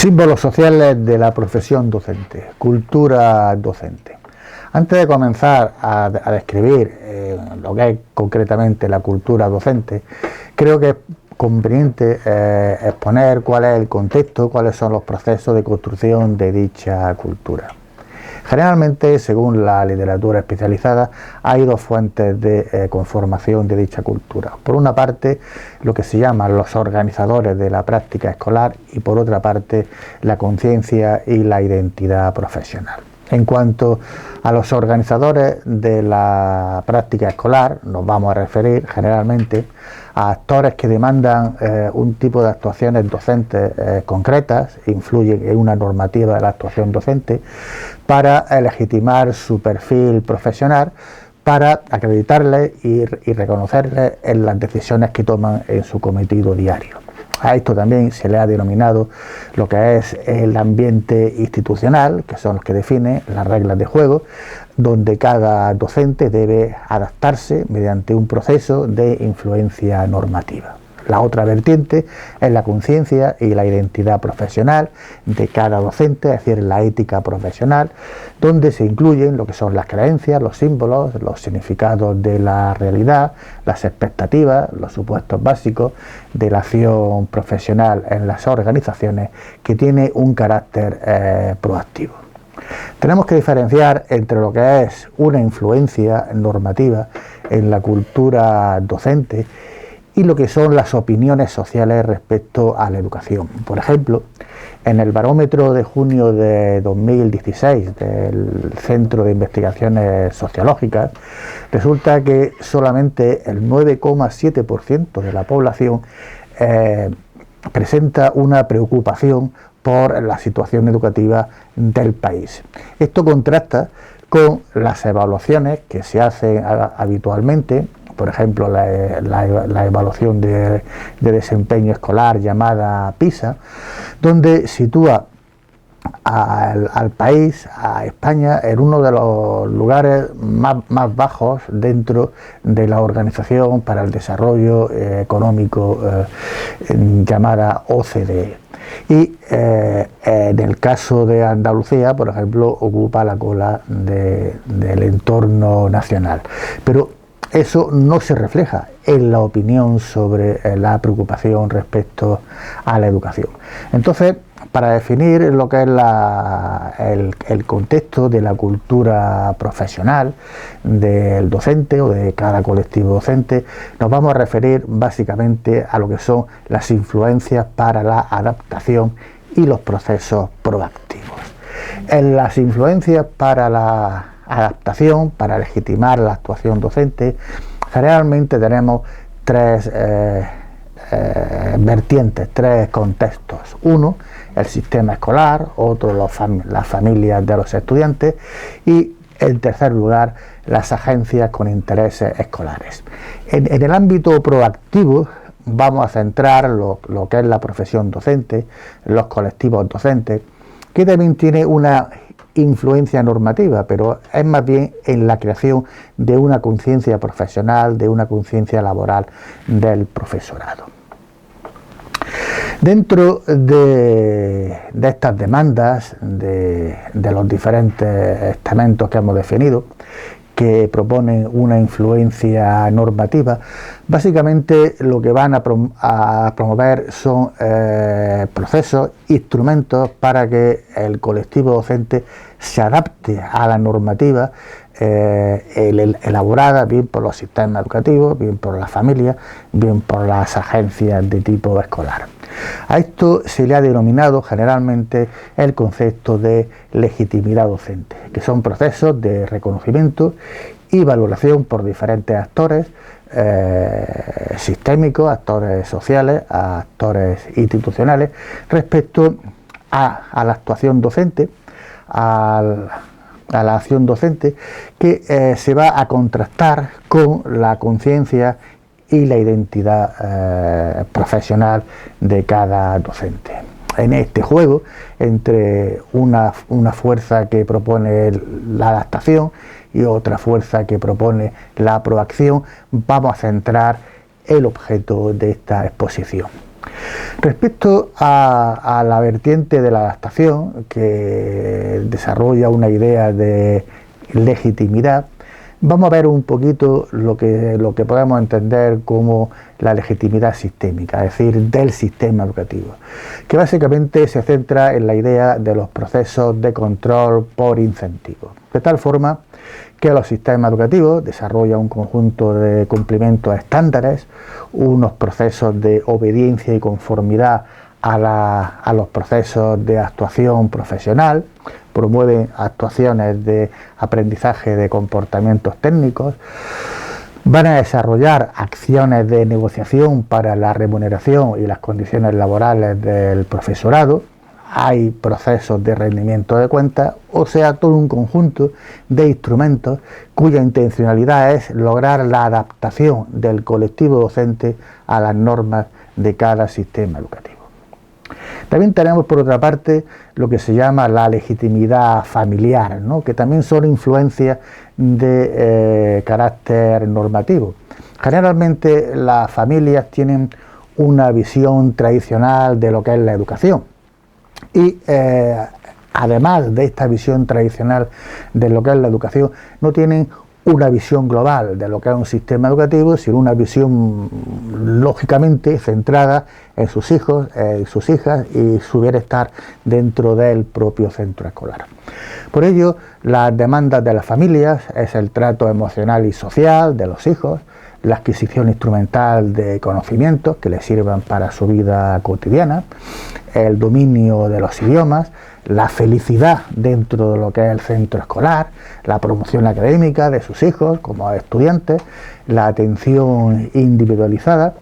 Símbolos sociales de la profesión docente, cultura docente. Antes de comenzar a describir lo que es concretamente la cultura docente, creo que es conveniente exponer cuál es el contexto, cuáles son los procesos de construcción de dicha cultura. Generalmente, según la literatura especializada, hay dos fuentes de conformación de dicha cultura. Por una parte, lo que se llaman los organizadores de la práctica escolar y por otra parte, la conciencia y la identidad profesional. En cuanto a los organizadores de la práctica escolar, nos vamos a referir generalmente a actores que demandan un tipo de actuaciones docentes concretas, influyen en una normativa de la actuación docente, para legitimar su perfil profesional, para acreditarles y reconocerles en las decisiones que toman en su cometido diario. A esto también se le ha denominado lo que es el ambiente institucional, que son los que definen las reglas de juego, donde cada docente debe adaptarse mediante un proceso de influencia normativa. La otra vertiente es la conciencia y la identidad profesional de cada docente, es decir, la ética profesional, donde se incluyen lo que son las creencias, los símbolos, los significados de la realidad, las expectativas, los supuestos básicos de la acción profesional en las organizaciones, que tiene un carácter proactivo. Tenemos que diferenciar entre lo que es una influencia normativa en la cultura docente y lo que son las opiniones sociales respecto a la educación. Por ejemplo, en el barómetro de junio de 2016 del Centro de Investigaciones Sociológicas, resulta que solamente el 9,7% de la población presenta una preocupación por la situación educativa del país. Esto contrasta con las evaluaciones que se hacen habitualmente, por ejemplo, la evaluación de desempeño escolar llamada PISA, donde sitúa al país, a España, en uno de los lugares más bajos dentro de la Organización para el Desarrollo Económico llamada OCDE. Y en el caso de Andalucía, por ejemplo, ocupa la cola del entorno nacional. Pero eso no se refleja en la opinión sobre la preocupación respecto a la educación. Entonces, para definir lo que es el contexto de la cultura profesional del docente o de cada colectivo docente, nos vamos a referir básicamente a lo que son las influencias para la adaptación y los procesos proactivos. En las influencias para la adaptación, para legitimar la actuación docente, generalmente tenemos tres vertientes, tres contextos. Uno, el sistema escolar; otro, las familias de los estudiantes; y en tercer lugar, las agencias con intereses escolares. En el ámbito proactivo vamos a centrar lo que es la profesión docente, los colectivos docentes, que también tiene una influencia normativa, pero es más bien en la creación de una conciencia profesional, de una conciencia laboral del profesorado. Dentro de estas demandas de los diferentes estamentos que hemos definido, que proponen una influencia normativa, básicamente lo que van a promover son procesos, instrumentos para que el colectivo docente se adapte a la normativa elaborada bien por los sistemas educativos, bien por las familias, bien por las agencias de tipo escolar. A esto se le ha denominado generalmente el concepto de legitimidad docente, que son procesos de reconocimiento y valoración por diferentes actores sistémicos, actores sociales, actores institucionales, respecto a la actuación docente, a la acción docente, que se va a contrastar con la conciencia y la identidad profesional de cada docente. En este juego, entre una fuerza que propone la adaptación y otra fuerza que propone la proacción, vamos a centrar el objeto de esta exposición. Respecto a la vertiente de la adaptación, que desarrolla una idea de legitimidad, vamos a ver un poquito lo que podemos entender como la legitimidad sistémica, es decir, del sistema educativo, que básicamente se centra en la idea de los procesos de control por incentivos, de tal forma que los sistemas educativos desarrollan un conjunto de cumplimientos estándares, unos procesos de obediencia y conformidad a los procesos de actuación profesional, promueven actuaciones de aprendizaje de comportamientos técnicos, van a desarrollar acciones de negociación para la remuneración y las condiciones laborales del profesorado, hay procesos de rendimiento de cuentas, o sea, todo un conjunto de instrumentos cuya intencionalidad es lograr la adaptación del colectivo docente a las normas de cada sistema educativo. También tenemos, por otra parte, lo que se llama la legitimidad familiar, ¿no?, que también son influencias de carácter normativo. Generalmente las familias tienen una visión tradicional de lo que es la educación y además de esta visión tradicional de lo que es la educación, no tienen una visión global de lo que es un sistema educativo, sino una visión lógicamente centrada en sus hijos, sus hijas y su bienestar dentro del propio centro escolar. Por ello, las demandas de las familias es el trato emocional y social de los hijos, la adquisición instrumental de conocimientos que les sirvan para su vida cotidiana, el dominio de los idiomas, la felicidad dentro de lo que es el centro escolar, la promoción académica de sus hijos como estudiantes, la atención individualizada,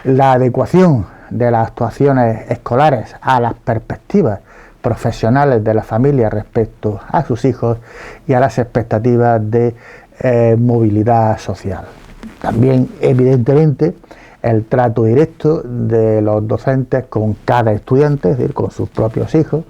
la adecuación de las actuaciones escolares a las perspectivas profesionales de la familia respecto a sus hijos y a las expectativas de movilidad social. También, evidentemente, el trato directo de los docentes con cada estudiante, es decir, con sus propios hijos.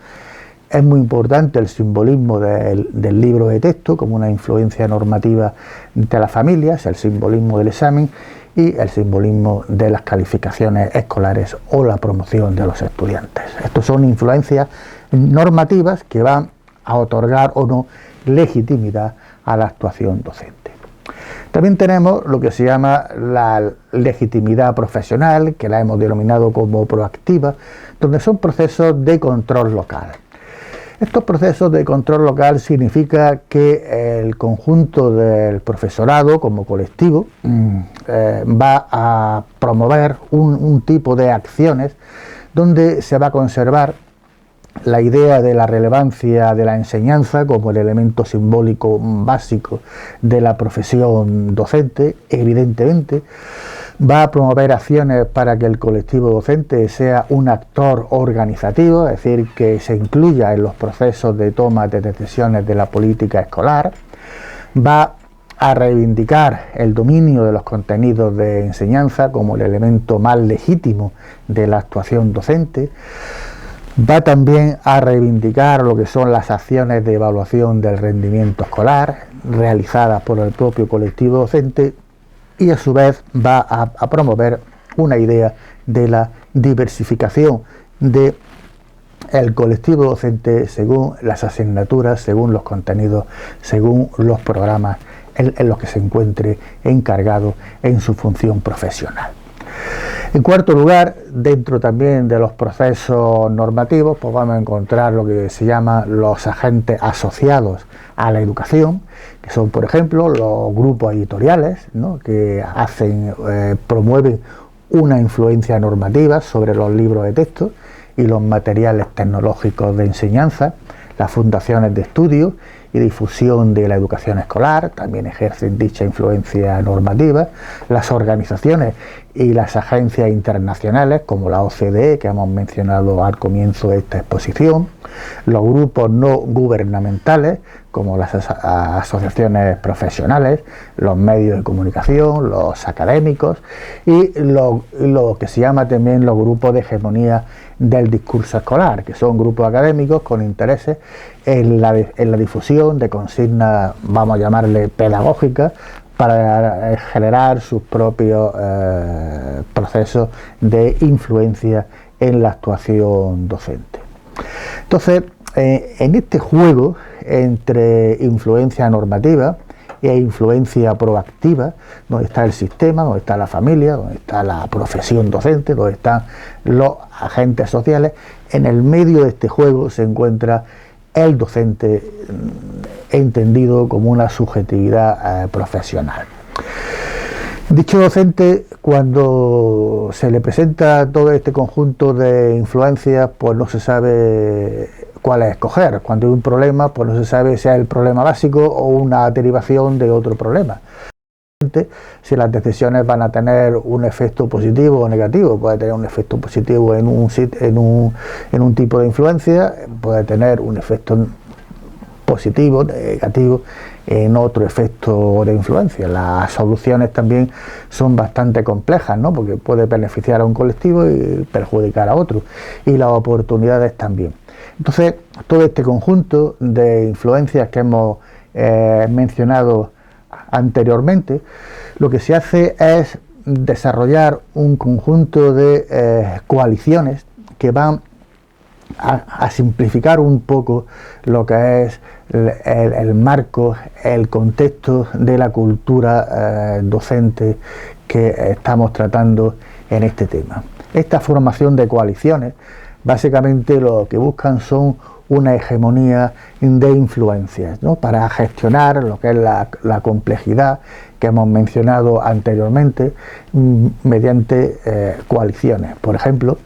Es muy importante el simbolismo del libro de texto como una influencia normativa de las familias, el simbolismo del examen y el simbolismo de las calificaciones escolares o la promoción de los estudiantes. Estos son influencias normativas que van a otorgar o no legitimidad a la actuación docente. También tenemos lo que se llama la legitimidad profesional, que la hemos denominado como proactiva, donde son procesos de control local. Estos procesos de control local significa que el conjunto del profesorado como colectivo va a promover un tipo de acciones donde se va a conservar la idea de la relevancia de la enseñanza como el elemento simbólico básico de la profesión docente. Evidentemente va a promover acciones para que el colectivo docente sea un actor organizativo, es decir, que se incluya en los procesos de toma de decisiones de la política escolar. Va a reivindicar el dominio de los contenidos de enseñanza como el elemento más legítimo de la actuación docente. Va también a reivindicar lo que son las acciones de evaluación del rendimiento escolar realizadas por el propio colectivo docente y a su vez va a promover una idea de la diversificación de el colectivo docente según las asignaturas, según los contenidos, según los programas en los que se encuentre encargado en su función profesional. En cuarto lugar, dentro también de los procesos normativos, pues vamos a encontrar lo que se llama los agentes asociados a la educación, que son, por ejemplo, los grupos editoriales, ¿no?, que promueven una influencia normativa sobre los libros de texto y los materiales tecnológicos de enseñanza. Las fundaciones de estudio y difusión de la educación escolar también ejercen dicha influencia normativa. Las organizaciones y las agencias internacionales como la OCDE, que hemos mencionado al comienzo de esta exposición, los grupos no gubernamentales como las asociaciones profesionales, los medios de comunicación, los académicos y lo que se llama también los grupos de hegemonía del discurso escolar, que son grupos académicos con intereses en la difusión de consignas, vamos a llamarle pedagógicas, para generar sus propios procesos de influencia en la actuación docente. Entonces, en este juego entre influencia normativa e influencia proactiva, donde está el sistema, donde está la familia, donde está la profesión docente, donde están los agentes sociales, en el medio de este juego se encuentra el docente, entendido como una subjetividad profesional. Dicho docente, cuando se le presenta todo este conjunto de influencias, pues no se sabe cuál es escoger. Cuando hay un problema, pues no se sabe si es el problema básico o una derivación de otro problema. Si las decisiones van a tener un efecto positivo o negativo, puede tener un efecto positivo en un tipo de influencia, puede tener un efecto positivo, negativo en otro efecto de influencia. Las soluciones también son bastante complejas, ¿no? Porque puede beneficiar a un colectivo y perjudicar a otro, y las oportunidades también. Entonces, todo este conjunto de influencias que hemos mencionado anteriormente, lo que se hace es desarrollar un conjunto de coaliciones que van a simplificar un poco lo que es el marco, el contexto de la cultura docente que estamos tratando en este tema. Esta formación de coaliciones básicamente lo que buscan son una hegemonía de influencias, ¿no? Para gestionar lo que es la complejidad que hemos mencionado anteriormente mediante coaliciones. Por ejemplo,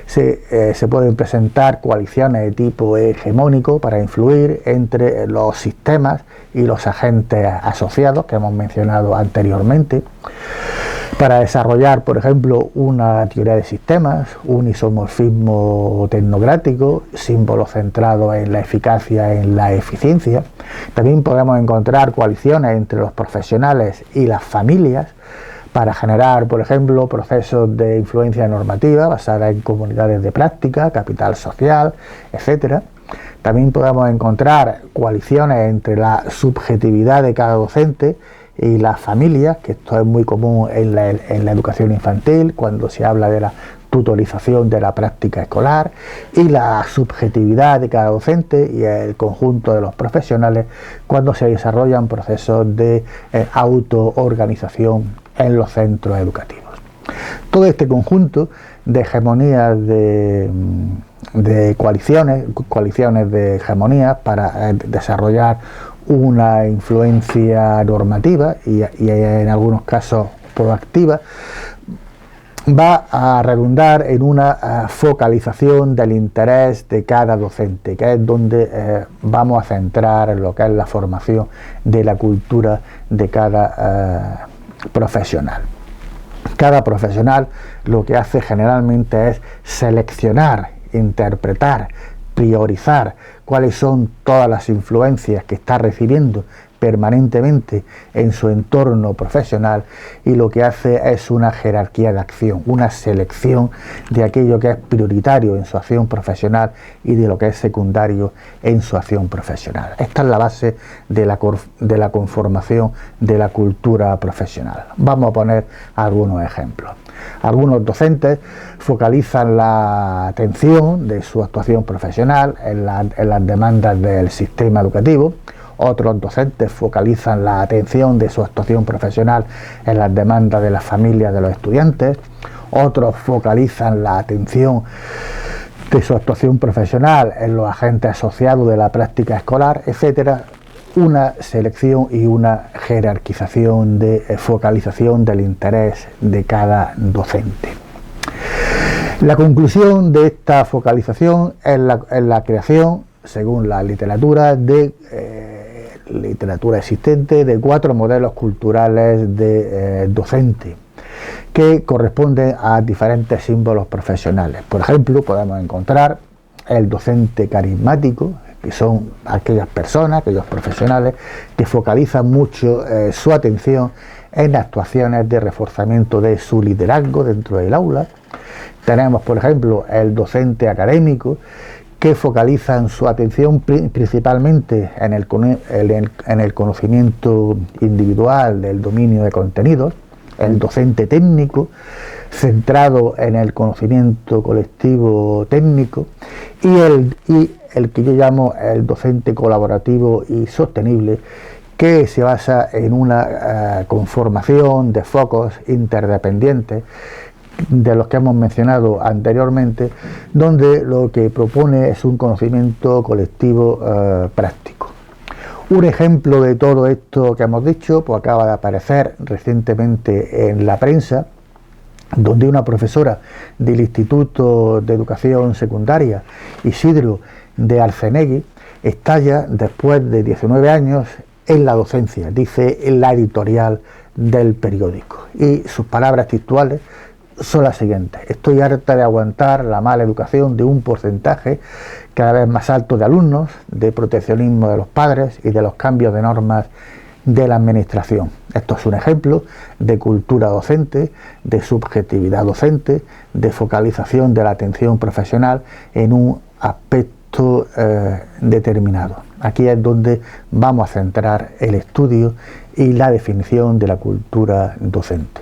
se pueden presentar coaliciones de tipo hegemónico para influir entre los sistemas y los agentes asociados que hemos mencionado anteriormente, para desarrollar, por ejemplo, una teoría de sistemas, un isomorfismo tecnocrático, símbolos centrados en la eficacia, en la eficiencia. También podemos encontrar coaliciones entre los profesionales y las familias para generar, por ejemplo, procesos de influencia normativa basada en comunidades de práctica, capital social, etcétera. También podemos encontrar coaliciones entre la subjetividad de cada docente y las familias, que esto es muy común en la educación infantil, cuando se habla de la tutorización de la práctica escolar, y la subjetividad de cada docente y el conjunto de los profesionales cuando se desarrollan procesos de autoorganización en los centros educativos. Todo este conjunto de hegemonías de coaliciones de hegemonías para desarrollar una influencia normativa y en algunos casos proactiva, va a redundar en una focalización del interés de cada docente, que es donde vamos a centrar lo que es la formación de la cultura de cada profesional. Cada profesional lo que hace generalmente es seleccionar, interpretar, priorizar cuáles son todas las influencias que está recibiendo permanentemente en su entorno profesional, y lo que hace es una jerarquía de acción, una selección de aquello que es prioritario en su acción profesional y de lo que es secundario en su acción profesional. Esta es la base de la conformación de la cultura profesional. Vamos a poner algunos ejemplos. Algunos docentes focalizan la atención de su actuación profesional en las demandas del sistema educativo. Otros docentes focalizan la atención de su actuación profesional en las demandas de las familias de los estudiantes. Otros focalizan la atención de su actuación profesional en los agentes asociados de la práctica escolar, etcétera. Una selección y una jerarquización de focalización del interés de cada docente. La conclusión de esta focalización es la creación, según la literatura, literatura existente, de 4 modelos culturales de docente, que corresponden a diferentes símbolos profesionales. Por ejemplo, podemos encontrar el docente carismático, que son aquellas personas, aquellos profesionales que focalizan mucho su atención en actuaciones de reforzamiento de su liderazgo dentro del aula. Tenemos, por ejemplo, el docente académico, que focalizan su atención principalmente en el conocimiento individual del dominio de contenidos. El docente técnico centrado en el conocimiento colectivo técnico, y el que yo llamo el docente colaborativo y sostenible, que se basa en una conformación de focos interdependientes de los que hemos mencionado anteriormente, donde lo que propone es un conocimiento colectivo práctico. Un ejemplo de todo esto que hemos dicho pues acaba de aparecer recientemente en la prensa, donde una profesora del Instituto de Educación Secundaria Isidro de Arcenegui estalla después de 19 años en la docencia, dice en la editorial del periódico, y sus palabras textuales son las siguientes: estoy harta de aguantar la mala educación de un porcentaje cada vez más alto de alumnos, de proteccionismo de los padres y de los cambios de normas de la administración. Esto es un ejemplo de cultura docente, de subjetividad docente, de focalización de la atención profesional en un aspecto determinado. Aquí es donde vamos a centrar el estudio y la definición de la cultura docente.